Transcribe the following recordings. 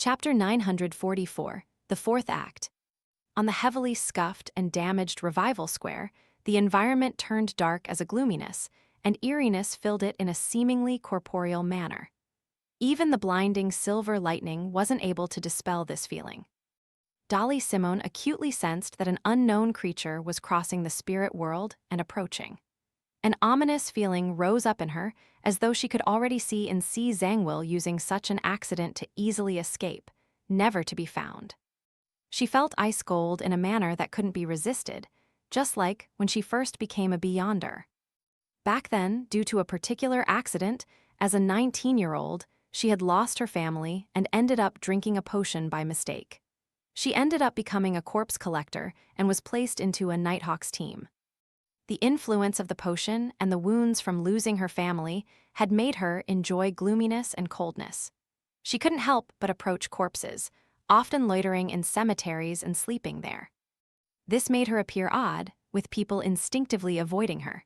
Chapter 944, The Fourth Act. On the heavily scuffed and damaged Revival Square, the environment turned dark as a gloominess, and eeriness filled it in a seemingly corporeal manner. Even the blinding silver lightning wasn't able to dispel this feeling. Dolly Simone acutely sensed that an unknown creature was crossing the spirit world and approaching. An ominous feeling rose up in her, as though she could already see Nsi Zangwill using such an accident to easily escape, never to be found. She felt ice cold in a manner that couldn't be resisted, just like when she first became a Beyonder. Back then, due to a particular accident, as a 19-year-old, she had lost her family and ended up drinking a potion by mistake. She ended up becoming a corpse collector and was placed into a Nighthawks team. The influence of the potion and the wounds from losing her family had made her enjoy gloominess and coldness. She couldn't help but approach corpses, often loitering in cemeteries and sleeping there. This made her appear odd, with people instinctively avoiding her.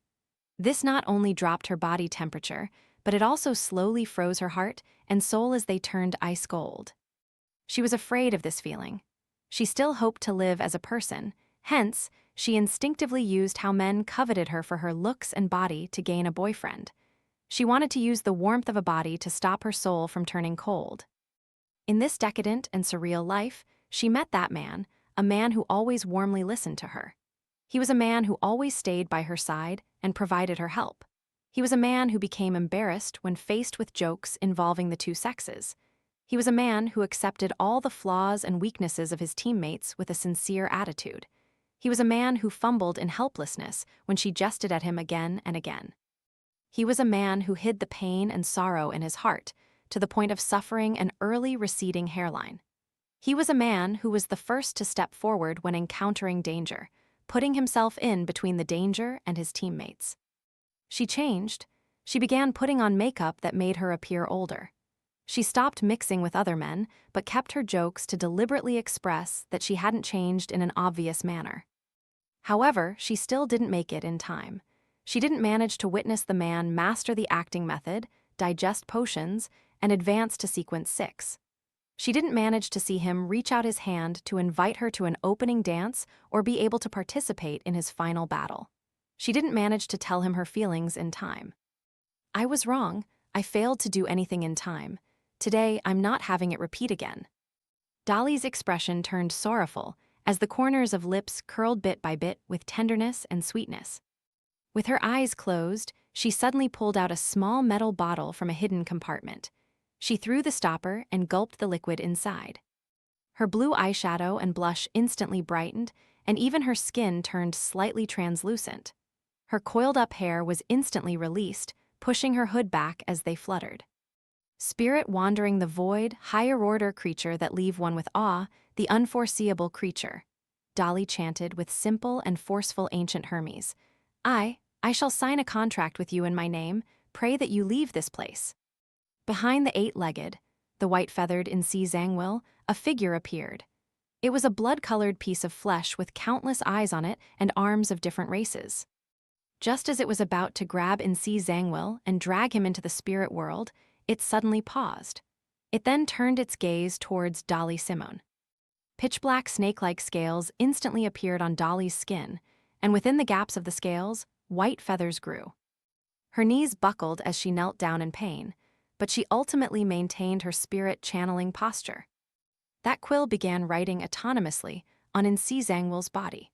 This not only dropped her body temperature, but it also slowly froze her heart and soul as they turned ice cold. She was afraid of this feeling. She still hoped to live as a person, hence, she instinctively used how men coveted her for her looks and body to gain a boyfriend. She wanted to use the warmth of a body to stop her soul from turning cold. In this decadent and surreal life, she met that man, a man who always warmly listened to her. He was a man who always stayed by her side and provided her help. He was a man who became embarrassed when faced with jokes involving the two sexes. He was a man who accepted all the flaws and weaknesses of his teammates with a sincere attitude. He was a man who fumbled in helplessness when she jested at him again and again. He was a man who hid the pain and sorrow in his heart, to the point of suffering an early receding hairline. He was a man who was the first to step forward when encountering danger, putting himself in between the danger and his teammates. She changed. She began putting on makeup that made her appear older. She stopped mixing with other men, but kept her jokes to deliberately express that she hadn't changed in an obvious manner. However, she still didn't make it in time. She didn't manage to witness the man master the acting method, digest potions, and advance to sequence 6. She didn't manage to see him reach out his hand to invite her to an opening dance or be able to participate in his final battle. She didn't manage to tell him her feelings in time. I was wrong. I failed to do anything in time. Today, I'm not having it repeat again. Dolly's expression turned sorrowful as the corners of lips curled bit by bit with tenderness and sweetness. With her eyes closed, she suddenly pulled out a small metal bottle from a hidden compartment. She threw the stopper and gulped the liquid inside. Her blue eyeshadow and blush instantly brightened, and even her skin turned slightly translucent. Her coiled-up hair was instantly released, pushing her hood back as they fluttered. Spirit wandering the void, higher-order creature that leave one with awe, the unforeseeable creature. Dolly chanted with simple and forceful ancient Hermes. I shall sign a contract with you in my name, pray that you leave this place. Behind the eight-legged, the white-feathered Nsi Zangwill, a figure appeared. It was a blood-colored piece of flesh with countless eyes on it and arms of different races. Just as it was about to grab Nsi Zangwill and drag him into the spirit world, it suddenly paused. It then turned its gaze towards Dolly Simone. Pitch-black snake-like scales instantly appeared on Dolly's skin, and within the gaps of the scales, white feathers grew. Her knees buckled as she knelt down in pain, but she ultimately maintained her spirit-channeling posture. That quill began writing autonomously on Nsi Zangwill's body.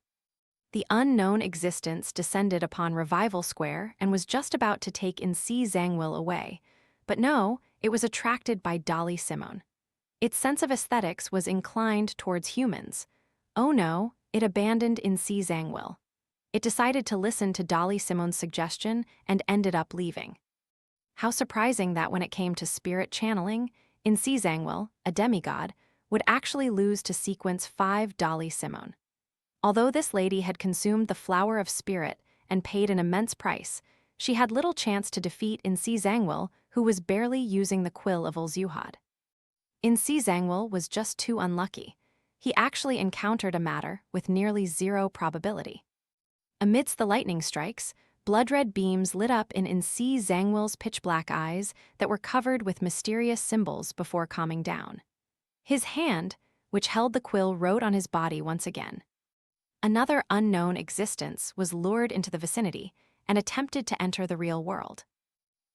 The unknown existence descended upon Revival Square and was just about to take Nsi Zangwill away, but no, it was attracted by Dolly Simone. Its sense of aesthetics was inclined towards humans. Oh no, it abandoned Nsi Zangwill. It decided to listen to Dolly Simone's suggestion and ended up leaving. How surprising that when it came to spirit channeling, Nsi Zangwill, a demigod, would actually lose to sequence 5 Dolly Simone. Although this lady had consumed the flower of spirit and paid an immense price, she had little chance to defeat Nsi Zangwill, who was barely using the quill of Ulzuhad. Nsi Zangwill was just too unlucky. He actually encountered a matter with nearly 0 probability. Amidst the lightning strikes, blood-red beams lit up in Nsi Zangwill's pitch-black eyes that were covered with mysterious symbols before calming down. His hand, which held the quill, wrote on his body once again. Another unknown existence was lured into the vicinity and attempted to enter the real world.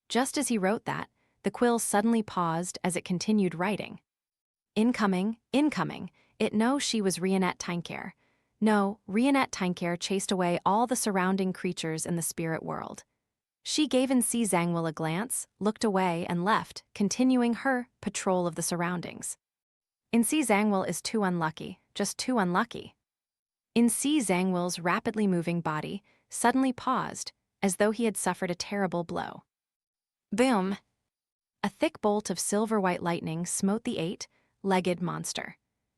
Just as he wrote that, the quill suddenly paused as it continued writing. Incoming, incoming. It no, she was Rionette Tinker. No, Rionette Tinker chased away all the surrounding creatures in the spirit world. She gave Nsi Zangwill a glance, looked away, and left, continuing her patrol of the surroundings. Nsi Zangwill is too unlucky, just too unlucky. Nsi Zangwill's rapidly moving body suddenly paused, as though he had suffered a terrible blow. Boom! A thick bolt of silver-white lightning smote the eight-legged monster.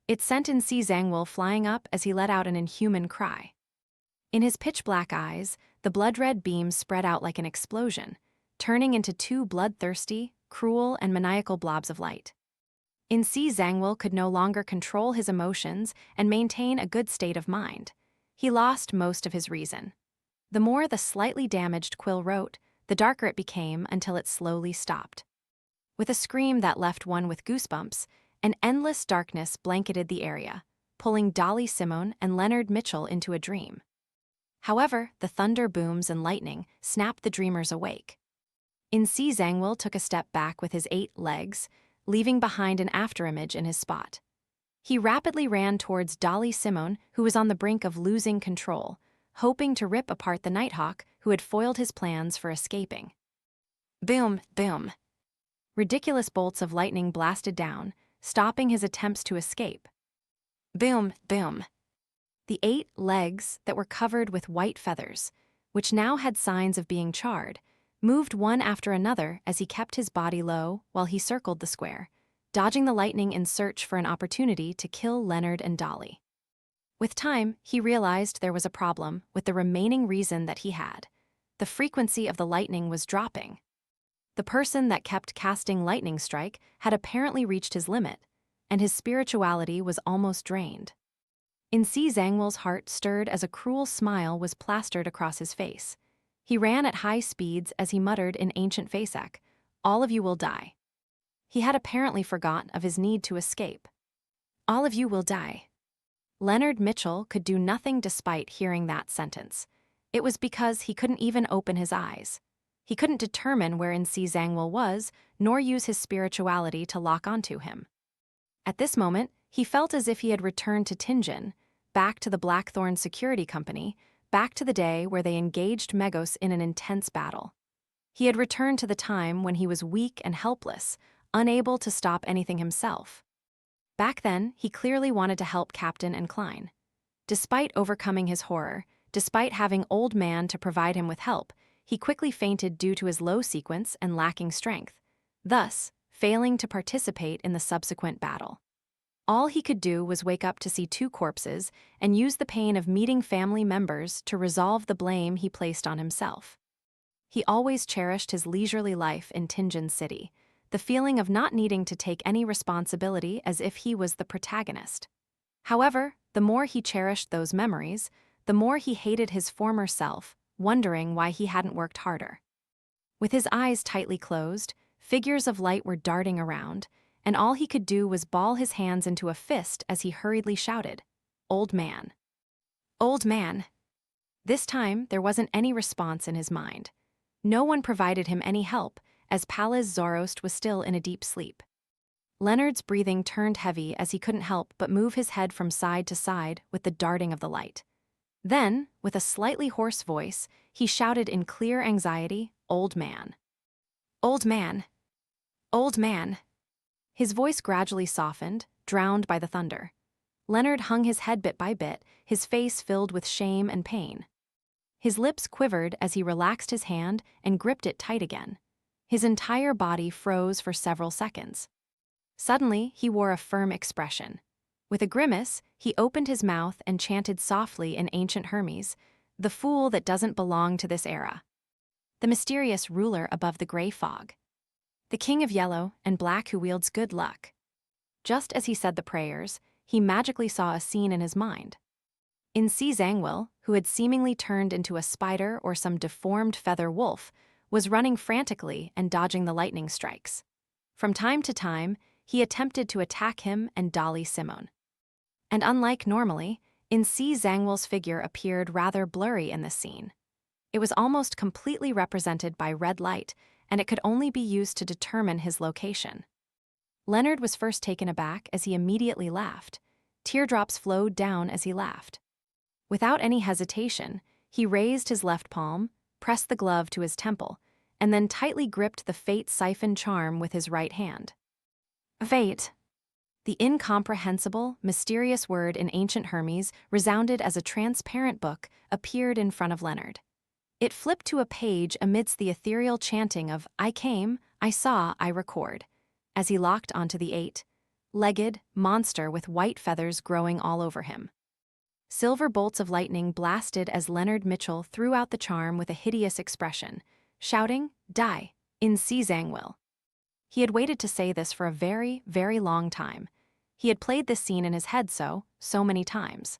It sent Nsi Zangwill flying up as he let out an inhuman cry. In his pitch-black eyes, the blood-red beams spread out like an explosion, turning into two bloodthirsty, cruel, and maniacal blobs of light. Nsi Zangwill could no longer control his emotions and maintain a good state of mind. He lost most of his reason. The more the slightly damaged quill wrote, the darker it became until it slowly stopped. With a scream that left one with goosebumps, an endless darkness blanketed the area, pulling Dolly Simone and Leonard Mitchell into a dream. However, the thunder booms and lightning snapped the dreamers awake. Nsi Zangwill took a step back with his 8 legs, leaving behind an afterimage in his spot. He rapidly ran towards Dolly Simone, who was on the brink of losing control, hoping to rip apart the Nighthawk who had foiled his plans for escaping. Boom, boom. Ridiculous bolts of lightning blasted down, stopping his attempts to escape. Boom, boom. The 8 legs that were covered with white feathers, which now had signs of being charred, moved one after another as he kept his body low while he circled the square, dodging the lightning in search for an opportunity to kill Leonard and Dolly. With time, he realized there was a problem with the remaining reason that he had. The frequency of the lightning was dropping. The person that kept casting lightning strike had apparently reached his limit, and his spirituality was almost drained. Nsi Zangwill's heart stirred as a cruel smile was plastered across his face. He ran at high speeds as he muttered in ancient Faesek, "All of you will die." He had apparently forgotten of his need to escape. All of you will die. Leonard Mitchell could do nothing despite hearing that sentence. It was because he couldn't even open his eyes. He couldn't determine where Nsi Zangwill was, nor use his spirituality to lock onto him. At this moment, he felt as if he had returned to Tinjin, back to the Blackthorn Security Company, back to the day where they engaged Megos in an intense battle. He had returned to the time when he was weak and helpless, unable to stop anything himself. Back then, he clearly wanted to help Captain and Klein. Despite overcoming his horror, despite having Old Man to provide him with help, he quickly fainted due to his low sequence and lacking strength, thus failing to participate in the subsequent battle. All he could do was wake up to see 2 corpses and use the pain of meeting family members to resolve the blame he placed on himself. He always cherished his leisurely life in Tinjin City, the feeling of not needing to take any responsibility as if he was the protagonist. However, the more he cherished those memories, the more he hated his former self, wondering why he hadn't worked harder. With his eyes tightly closed, figures of light were darting around, and all he could do was ball his hands into a fist as he hurriedly shouted, "Old Man! Old Man!" This time, there wasn't any response in his mind. No one provided him any help, as Pallas Zorost was still in a deep sleep. Leonard's breathing turned heavy as he couldn't help but move his head from side to side with the darting of the light. Then, with a slightly hoarse voice, he shouted in clear anxiety, "Old Man! Old Man! Old Man!" His voice gradually softened, drowned by the thunder. Leonard hung his head bit by bit, his face filled with shame and pain. His lips quivered as he relaxed his hand and gripped it tight again. His entire body froze for several seconds. Suddenly, he wore a firm expression. With a grimace, he opened his mouth and chanted softly in ancient Hermes, "The fool that doesn't belong to this era." The mysterious ruler above the gray fog. The king of yellow and black who wields good luck. Just as he said the prayers, he magically saw a scene in his mind. Nsi Zangwill, who had seemingly turned into a spider or some deformed feather wolf, was running frantically and dodging the lightning strikes. From time to time, he attempted to attack him and Dolly Simone. And unlike normally, In Si Zhangwell's figure appeared rather blurry in this scene. It was almost completely represented by red light, and it could only be used to determine his location. Leonard was first taken aback as he immediately laughed. Teardrops flowed down as he laughed. Without any hesitation, he raised his left palm, pressed the glove to his temple, and then tightly gripped the fate siphon charm with his right hand. Fate. The incomprehensible, mysterious word in ancient Hermes resounded as a transparent book appeared in front of Leonard. It flipped to a page amidst the ethereal chanting of I came, I saw, I record, as he locked onto the eight-legged monster with white feathers growing all over him. Silver bolts of lightning blasted as Leonard Mitchell threw out the charm with a hideous expression, shouting, Die, In Si Zhangwell. He had waited to say this for a very, very long time. He had played this scene in his head so many times.